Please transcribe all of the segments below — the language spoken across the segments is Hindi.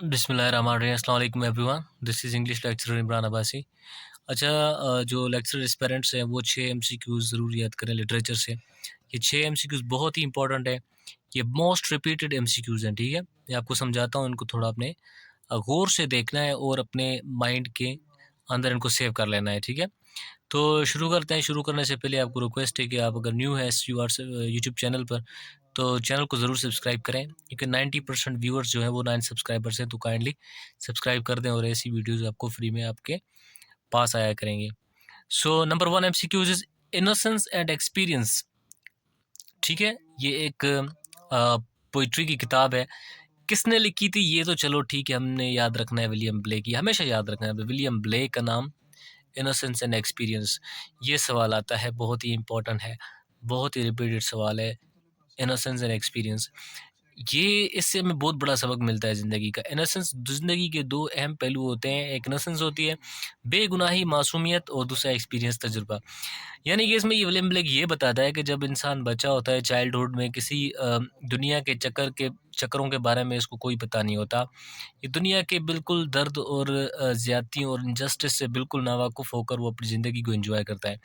बिस्मिल्लाहिर्रहमानिर्रहीम, अस्सलाम वालेकुम everyone. This is English lecturer Imran Abbasi. अच्छा, जो लेक्चरर एस्पिरेंट्स हैं वो 6 एमसीक्यूज़ ज़रूर याद करें लिटरेचर से। ये 6 एमसीक्यूज़ बहुत ही इंपॉर्टेंट है। ये मोस्ट रिपीटेड एमसीक्यूज़ हैं, ठीक है? मैं आपको समझाता हूँ, इनको थोड़ा अपने गौर से देखना है और अपने माइंड के अंदर इनको सेव कर लेना है, ठीक है? तो शुरू करते हैं। शुरू करने से पहले आपको रिक्वेस्ट है कि आप अगर न्यू है इस यूट्यूब चैनल पर, तो चैनल को ज़रूर सब्सक्राइब करें, क्योंकि 90% व्यूअर्स जो हैं वो 9 सब्सक्राइबर्स हैं। तो काइंडली सब्सक्राइब कर दें और ऐसी वीडियोज़ आपको फ्री में आपके पास आया करेंगे। So number 1 MCQs is innocence and experience, ठीक है? ये एक पोइट्री की किताब है। किसने लिखी थी ये तो चलो ठीक है, हमने याद रखना है विलियम ब्लेक की, हमेशा याद रखना है। विलियम ब्लेक का नाम, इनोसेंस एंड एक्सपीरियंस, ये सवाल आता है, बहुत ही इंपॉर्टेंट है, बहुत ही रिपीटेड सवाल है। इनोसेंस एंड एक्सपीरियंस, ये इससे हमें बहुत बड़ा सबक मिलता है ज़िंदगी का। इनोसेंस, ज़िंदगी के 2 अहम पहलू होते हैं। एक इनोसेंस होती है बेगुनाही मासूमियत, और दूसरा एक्सपीरियंस, तजुर्बा। यानी कि इसमें ये विलियम ब्लेक ये बताता है कि जब इंसान बच्चा होता है, चाइल्डहुड में, किसी दुनिया के चक्करों के बारे में इसको कोई पता नहीं होता। ये दुनिया के बिल्कुल दर्द और ज़्यादतियों और इनजस्टिस से बिल्कुल नावाकुफ़ होकर वो अपनी ज़िंदगी को एंजॉय करता है।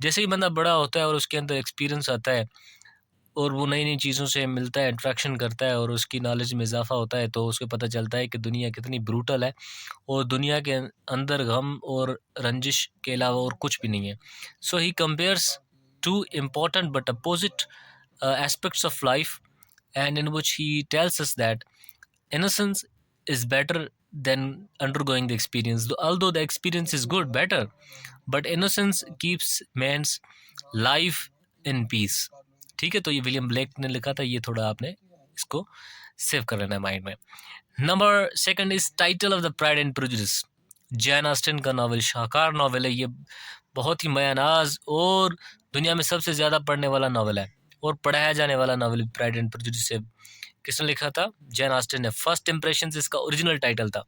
जैसे ही बंदा बड़ा होता है और उसके अंदर एक्सपीरियंस आता है और वो नई-नई चीज़ों से मिलता है, इंटरेक्शन करता है और उसकी नॉलेज में इज़ाफ़ा होता है, तो उसको पता चलता है कि दुनिया कितनी ब्रूटल है और दुनिया के अंदर गम और रंजिश के अलावा और कुछ भी नहीं है। So he compares to important but opposite aspects of life, and in which he tells us that innocence is better than undergoing the experience. Although the experience is good, better, but innocence keeps man's life in peace. ठीक है? तो ये विलियम ब्लेक ने लिखा था, ये थोड़ा आपने इसको सेव कर लेना है माइंड में। Number 2 is title of the pride and prejudice. Jain Austin का नावल, शाहकार नावल है ये, बहुत ही मयानाज और दुनिया में सबसे ज़्यादा पढ़ने वाला नावल है और पढ़ाया जाने वाला नावल प्राइड एंड प्रेजुडिस है। किसने लिखा था? जैन ऑस्टिन ने। फर्स्ट इंप्रेशंस इसका ओरिजिनल टाइटल था।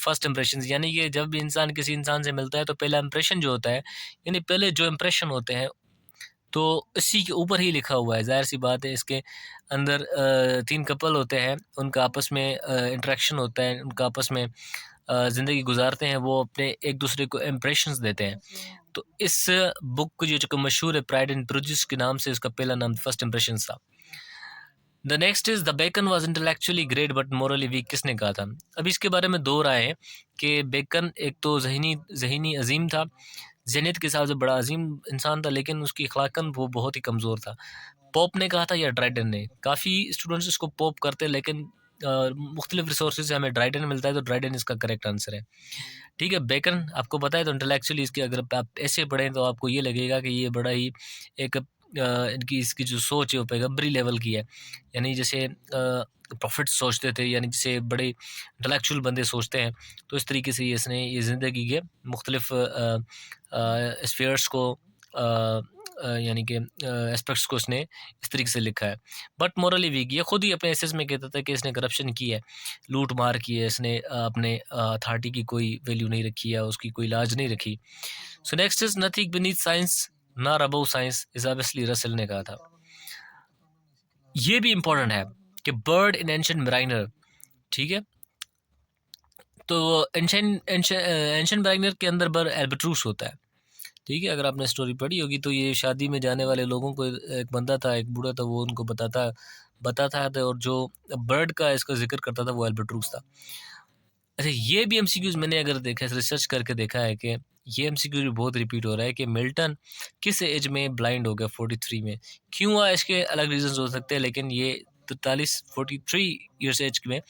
फर्स्ट इंप्रेशंस यानी कि जब भी इंसान किसी इंसान से मिलता है तो पहला इंप्रेशन जो होता है, यानी पहले जो इंप्रेशन होते हैं, तो इसी के ऊपर ही लिखा हुआ है। ज़ाहिर-सी बात है, इसके अंदर 3 कपल होते हैं, उनका आपस में इंटरेक्शन होता है, उनका आपस में ज़िंदगी गुज़ारते हैं, वो अपने एक-दूसरे को इंप्रेशंस देते हैं। तो इस बुक को जो मशहूर है प्राइड एंड प्रेजुडिस के नाम से, इसका पहला नाम फर्स्ट इंप्रेशंस था। The next is the Bacon was intellectually great but morally weak. किसने कहा था? अब इसके बारे में 2 राय हैं कि बेकन एक तो ज़हनी अज़ीम था, ज़हनियत के हिसाब से बड़ा अज़ीम इंसान था, लेकिन उसकी अख़लाक़न वो बहुत ही कमज़ोर था। पोप ने कहा था या ड्राइडन ने? काफ़ी स्टूडेंट्स इसको पोप करते हैं, लेकिन मुख्तलिफ़ रिसोर्सेज़ से हमें ड्राइडन मिलता है, तो ड्राइडन इसका करेक्ट आंसर है। ठीक है? बेकन आपको पता है, तो इंटेलेक्चुअली इसकी अगर आप ऐसे पढ़ें तो आपको ये लगेगा कि ये बड़ा ही एक इनकी इसकी जो सोच है वो पैगंबरी लेवल की है। यानी जैसे प्रॉफ़िट सोचते थे, यानी जैसे बड़े इंटेलेक्चुअल बंदे सोचते हैं, तो इस तरीके से ये इसने ये ज़िंदगी के मुख्तलिफ़ स्फीयर्स को यानी कि एस्पेक्ट्स को इसने इस तरीके से लिखा है। बट मोरली वीक, ये खुद ही अपने एसेस में कहता था कि इसने करप्शन की है, लूट-मार की है, इसने अपने अथॉरिटी की कोई वैल्यू नहीं रखी है, उसकी कोई लाज नहीं रखी। So next is nothing beneath science nor above science is obviously Russell ने कहा था। ये भी इम्पोर्टेंट है कि बर्ड इन एंशिएंट मैराइनर, ठीक है? तो एंशिएंट मैराइनर के अंदर बर्ड एल्बाट्रूस होता है, ठीक है? अगर आपने स्टोरी पढ़ी होगी तो ये शादी में जाने वाले लोगों को, एक बंदा था, एक बूढ़ा था, वो उनको बताता बताता था, और जो बर्ड का इसका ज़िक्र करता था वो एल्बाट्रूस था। अच्छा, ये भी एमसीक्यूज़ मैंने अगर देखा है, रिसर्च करके देखा है कि ये एमसीक्यू भी बहुत रिपीट हो रहा है कि मिल्टन किस एज में ब्लाइंड हो गया? 43 में। क्यों हुआ? इसके अलग रीज़न्स हो सकते हैं, लेकिन ये 43 ईयर्स एज में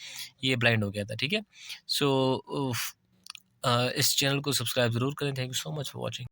ये ब्लाइंड हो गया था, ठीक है? सो इस चैनल को सब्सक्राइब ज़रूर करें। Thank you so much for watching.